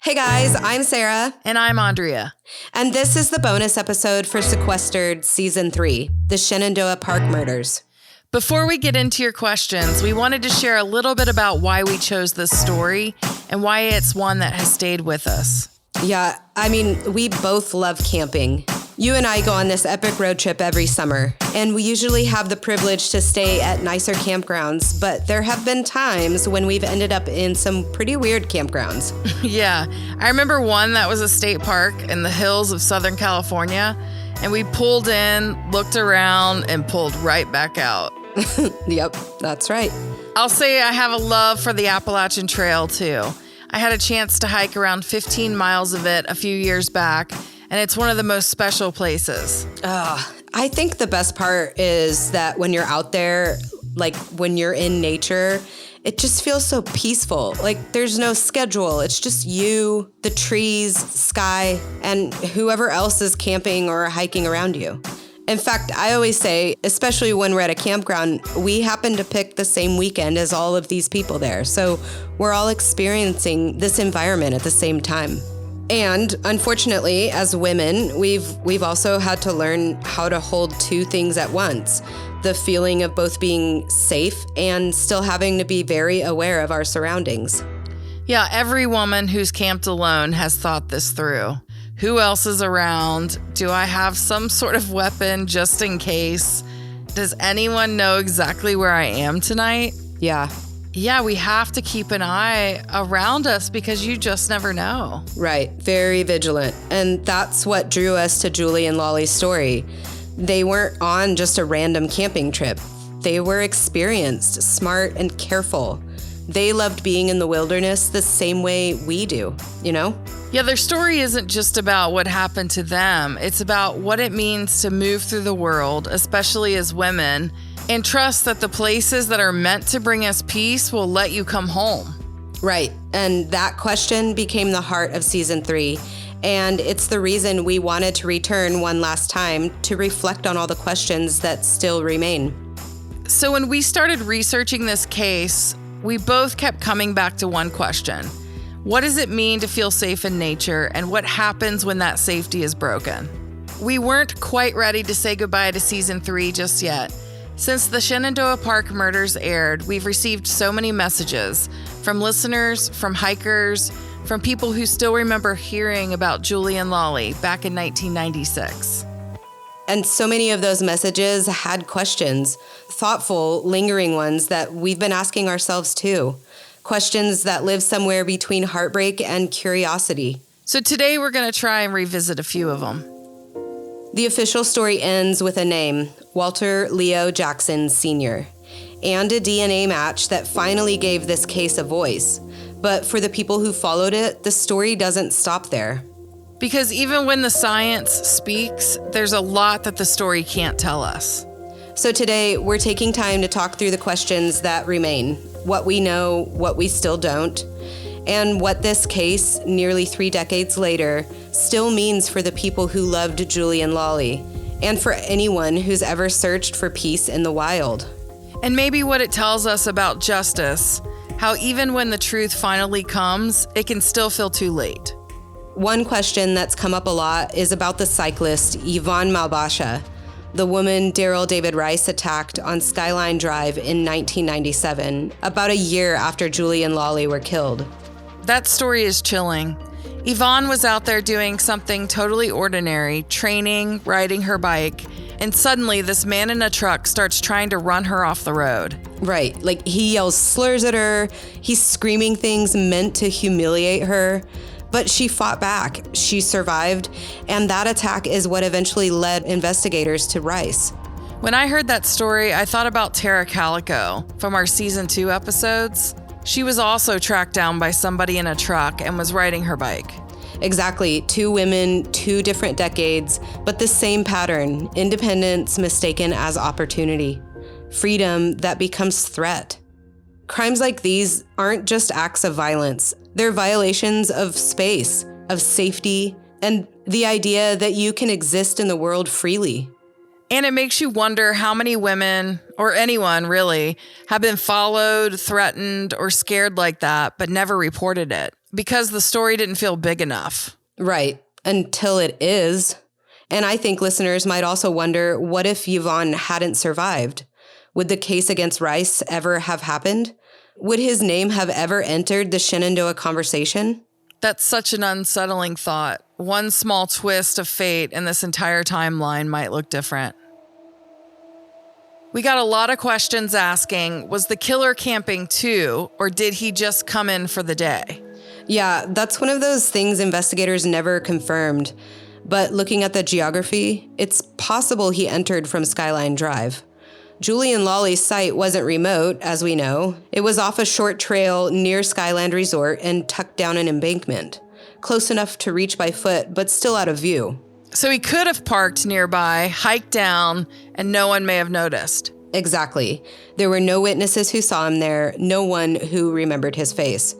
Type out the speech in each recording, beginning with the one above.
Hey guys, I'm Sara. And I'm Andrea. And this is the bonus episode for Sequestered Season 3, the Shenandoah Park Murders. Before we get into your questions, we wanted to share a little bit about why we chose this story and why it's one that has stayed with us. Yeah, I mean, we both love camping. You and I go on this epic road trip every summer, and we usually have the privilege to stay at nicer campgrounds, but there have been times when we've ended up in some pretty weird campgrounds. Yeah, I remember one that was a state park in the hills of Southern California, and we pulled in, looked around, and pulled right back out. Yep, that's right. I'll say I have a love for the Appalachian Trail, too. I had a chance to hike around 15 miles of it a few years back, and it's one of the most special places. I think the best part is that when you're out there, like when you're in nature, it just feels so peaceful. Like there's no schedule. It's just you, the trees, sky, and whoever else is camping or hiking around you. In fact, I always say, especially when we're at a campground, we happen to pick the same weekend as all of these people there. So we're all experiencing this environment at the same time. And unfortunately, as women, we've also had to learn how to hold two things at once. The feeling of both being safe and still having to be very aware of our surroundings. Yeah, every woman who's camped alone has thought this through. Who else is around? Do I have some sort of weapon just in case? Does anyone know exactly where I am tonight? Yeah, we have to keep an eye around us because you just never know. right. Very vigilant. And that's what drew us to Julie and Lollie's story. They weren't on just a random camping trip. They were experienced, smart, and careful. They loved being in the wilderness the same way we do, you know? Yeah, their story isn't just about what happened to them. It's about what it means to move through the world, especially as women, and trust that the places that are meant to bring us peace will let you come home. Right. And that question became the heart of season 3. And it's the reason we wanted to return one last time to reflect on all the questions that still remain. So when we started researching this case, we both kept coming back to one question. What does it mean to feel safe in nature, and what happens when that safety is broken? We weren't quite ready to say goodbye to season 3 just yet. Since the Shenandoah Park murders aired, we've received so many messages from listeners, from hikers, from people who still remember hearing about Julie and Lollie back in 1996. And so many of those messages had questions, thoughtful, lingering ones that we've been asking ourselves too. Questions that live somewhere between heartbreak and curiosity. So today we're going to try and revisit a few of them. The official story ends with a name, Walter Leo Jackson Sr., and a DNA match that finally gave this case a voice. But for the people who followed it, the story doesn't stop there. Because even when the science speaks, there's a lot that the story can't tell us. So today, we're taking time to talk through the questions that remain, what we know, what we still don't, and what this case, nearly 3 decades later, still means for the people who loved Julie and Lollie, and for anyone who's ever searched for peace in the wild. And maybe what it tells us about justice, how even when the truth finally comes, it can still feel too late. One question that's come up a lot is about the cyclist Yvonne Malbasha, the woman Darrell David Rice attacked on Skyline Drive in 1997, about a year after Julie and Lollie were killed. That story is chilling. Yvonne was out there doing something totally ordinary, training, riding her bike, and suddenly this man in a truck starts trying to run her off the road. Right, like he yells slurs at her, he's screaming things meant to humiliate her. But she fought back, she survived, and that attack is what eventually led investigators to Rice. When I heard that story, I thought about Tara Calico from our season 2 episodes. She was also tracked down by somebody in a truck and was riding her bike. Exactly, 2 women, 2 different decades, but the same pattern, independence mistaken as opportunity, freedom that becomes threat. Crimes like these aren't just acts of violence. They're violations of space, of safety, and the idea that you can exist in the world freely. And it makes you wonder how many women, or anyone really, have been followed, threatened, or scared like that, but never reported it. because the story didn't feel big enough. Right. Until it is. And I think listeners might also wonder, what if Yvonne hadn't survived? Would the case against Rice ever have happened? Would his name have ever entered the Shenandoah conversation? That's such an unsettling thought. One small twist of fate and this entire timeline might look different. We got a lot of questions asking, was the killer camping too, or did he just come in for the day? Yeah, that's one of those things investigators never confirmed. But looking at the geography, it's possible he entered from Skyline Drive. Julie and Lollie's site wasn't remote, as we know. It was off a short trail near Skyland Resort and tucked down an embankment, close enough to reach by foot, but still out of view. So he could have parked nearby, hiked down, and no one may have noticed. Exactly. There were no witnesses who saw him there, no one who remembered his face.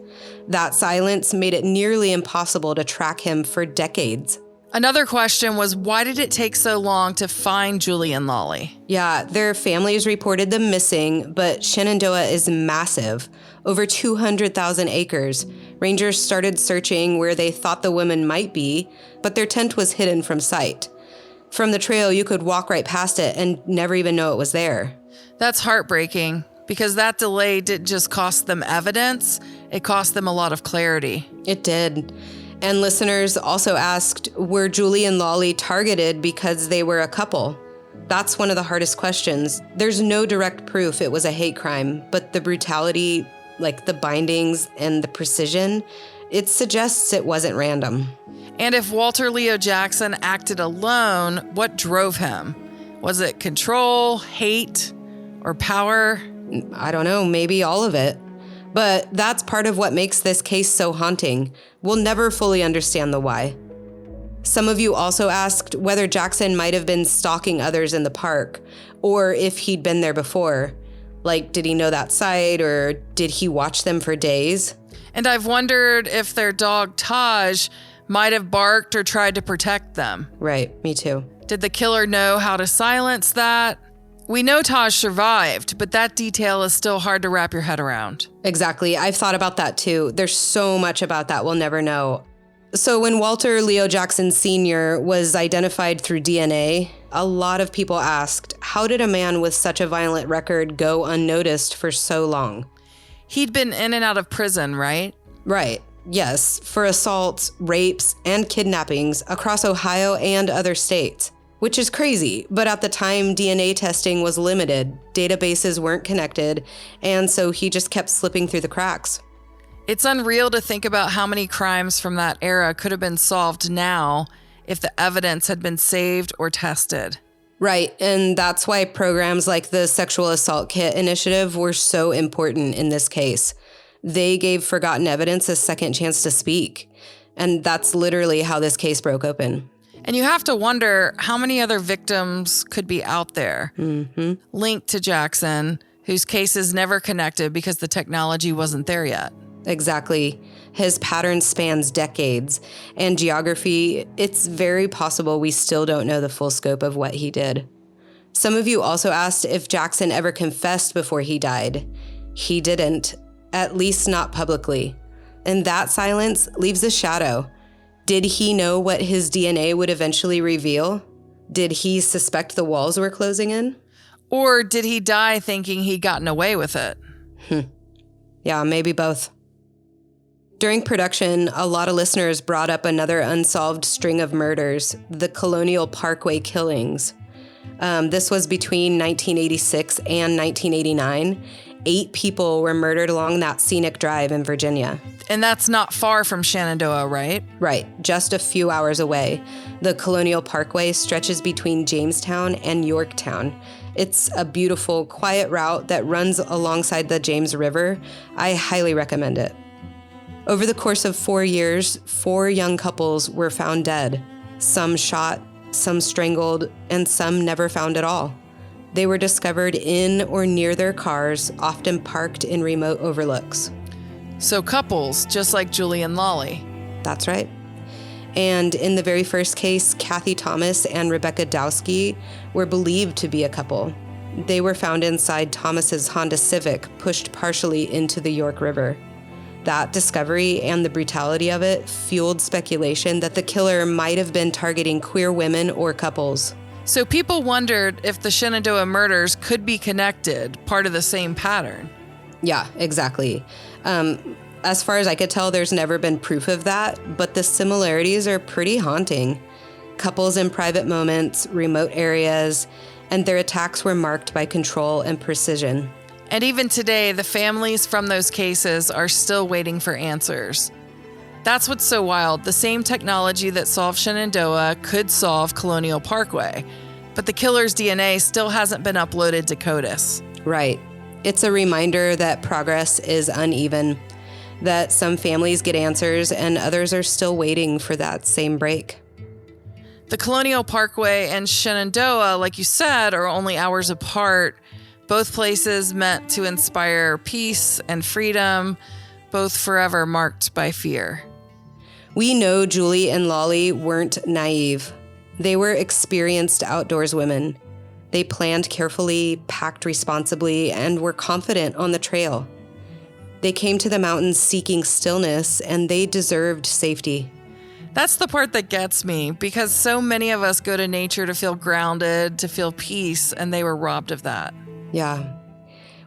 That silence made it nearly impossible to track him for decades. Another question was, why did it take so long to find Julie and Lollie? Yeah, their families reported them missing, but Shenandoah is massive, over 200,000 acres. Rangers started searching where they thought the women might be, but their tent was hidden from sight. From the trail, you could walk right past it and never even know it was there. That's heartbreaking, because that delay didn't just cost them evidence, it cost them a lot of clarity. It did. And listeners also asked, were Julie and Lollie targeted because they were a couple? That's one of the hardest questions. There's no direct proof it was a hate crime, but the brutality, like the bindings and the precision, it suggests it wasn't random. And if Walter Leo Jackson acted alone, what drove him? Was it control, hate, or power? I don't know, maybe all of it. But that's part of what makes this case so haunting. We'll never fully understand the why. Some of you also asked whether Jackson might have been stalking others in the park, or if he'd been there before. Like, did he know that site, or did he watch them for days? And I've wondered if their dog Taj might have barked or tried to protect them. Right, me too. Did the killer know how to silence that? We know Taj survived, but that detail is still hard to wrap your head around. Exactly. I've thought about that too. There's so much about that we'll never know. So when Walter Leo Jackson Sr. was identified through DNA, a lot of people asked, how did a man with such a violent record go unnoticed for so long? He'd been in and out of prison, right? Right. Yes, for assaults, rapes, and kidnappings across Ohio and other states. Which is crazy, but at the time, DNA testing was limited, databases weren't connected, and so he just kept slipping through the cracks. It's unreal to think about how many crimes from that era could have been solved now if the evidence had been saved or tested. Right, and that's why programs like the Sexual Assault Kit Initiative were so important in this case. They gave forgotten evidence a second chance to speak, and that's literally how this case broke open. And you have to wonder how many other victims could be out there linked to Jackson, whose cases never connected because the technology wasn't there yet. Exactly. His pattern spans decades, and geography, it's very possible we still don't know the full scope of what he did. Some of you also asked if Jackson ever confessed before he died. He didn't, at least not publicly. And that silence leaves a shadow. Did he know what his DNA would eventually reveal? Did he suspect the walls were closing in? Or did he die thinking he'd gotten away with it? Yeah, maybe both. During production, a lot of listeners brought up another unsolved string of murders, the Colonial Parkway killings. This was between 1986 and 1989. 8 people were murdered along that scenic drive in Virginia. And that's not far from Shenandoah, right? Right, just a few hours away. The Colonial Parkway stretches between Jamestown and Yorktown. It's a beautiful, quiet route that runs alongside the James River. I highly recommend it. Over the course of 4 years, 4 young couples were found dead. Some shot, some strangled, and some never found at all. They were discovered in or near their cars, often parked in remote overlooks. So couples, just like Julie and Lollie. That's right. And in the very first case, Kathy Thomas and Rebecca Dowski were believed to be a couple. They were found inside Thomas's Honda Civic, pushed partially into the York River. That discovery and the brutality of it fueled speculation that the killer might have been targeting queer women or couples. So people wondered if the Shenandoah murders could be connected, part of the same pattern. Yeah, exactly. As far as I could tell, there's never been proof of that, but the similarities are pretty haunting. Couples in private moments, remote areas, and their attacks were marked by control and precision. And even today, the families from those cases are still waiting for answers. That's what's so wild. The same technology that solved Shenandoah could solve Colonial Parkway, but the killer's DNA still hasn't been uploaded to CODIS. Right. It's a reminder that progress is uneven, that some families get answers and others are still waiting for that same break. The Colonial Parkway and Shenandoah, like you said, are only hours apart. Both places meant to inspire peace and freedom, both forever marked by fear. We know Julie and Lollie weren't naive. They were experienced outdoors women. They planned carefully, packed responsibly, and were confident on the trail. They came to the mountains seeking stillness, and they deserved safety. That's the part that gets me, because so many of us go to nature to feel grounded, to feel peace, and they were robbed of that. Yeah.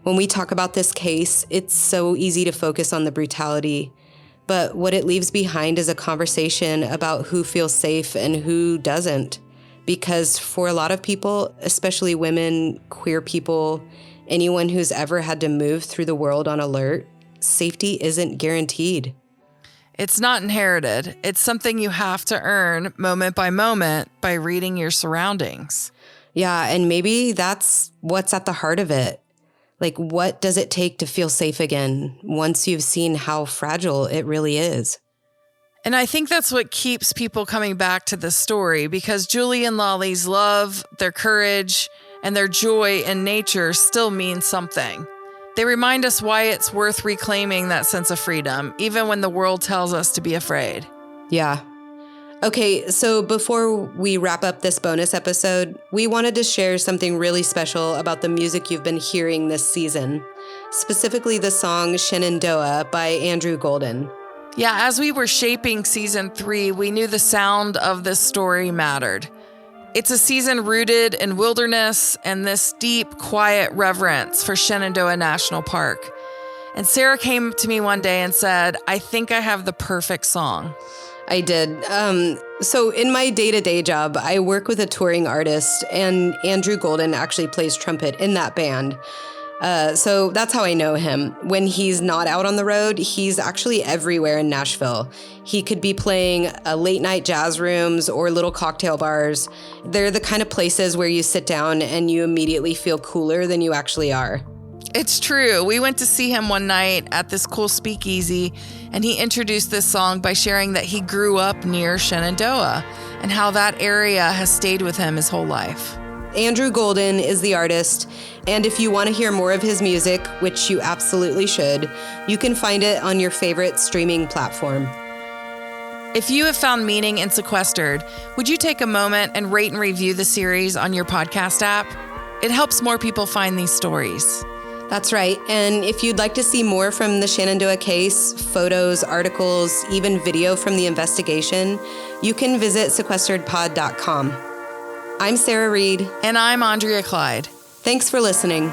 When we talk about this case, it's so easy to focus on the brutality. But what it leaves behind is a conversation about who feels safe and who doesn't. Because for a lot of people, especially women, queer people, anyone who's ever had to move through the world on alert, safety isn't guaranteed. It's not inherited. It's something you have to earn moment by moment by reading your surroundings. Yeah, and maybe that's what's at the heart of it. Like, what does it take to feel safe again once you've seen how fragile it really is? And I think that's what keeps people coming back to this story, because Julie and Lollie's love, their courage, and their joy in nature still means something. They remind us why it's worth reclaiming that sense of freedom, even when the world tells us to be afraid. Yeah. Okay, so before we wrap up this bonus episode, we wanted to share something really special about the music you've been hearing this season, specifically the song Shenandoah by Andrew Golden. Yeah, as we were shaping season 3, we knew the sound of this story mattered. It's a season rooted in wilderness and this deep, quiet reverence for Shenandoah National Park. And Sara came to me one day and said, "I think I have the perfect song." I did. So in my day-to-day job, I work with a touring artist, and Andrew Golden actually plays trumpet in that band. So that's how I know him. When he's not out on the road, he's actually everywhere in Nashville. He could be playing late night jazz rooms or little cocktail bars. They're the kind of places where you sit down and you immediately feel cooler than you actually are. It's true. We went to see him one night at this cool speakeasy, and he introduced this song by sharing that he grew up near Shenandoah and how that area has stayed with him his whole life. Andrew Golden is the artist, and if you want to hear more of his music, which you absolutely should, you can find it on your favorite streaming platform. If you have found meaning in Sequestered, would you take a moment and rate and review the series on your podcast app? It helps more people find these stories. That's right. And if you'd like to see more from the Shenandoah case, photos, articles, even video from the investigation, you can visit sequesteredpod.com. I'm Sarah Reed. And I'm Andrea Clyde. Thanks for listening.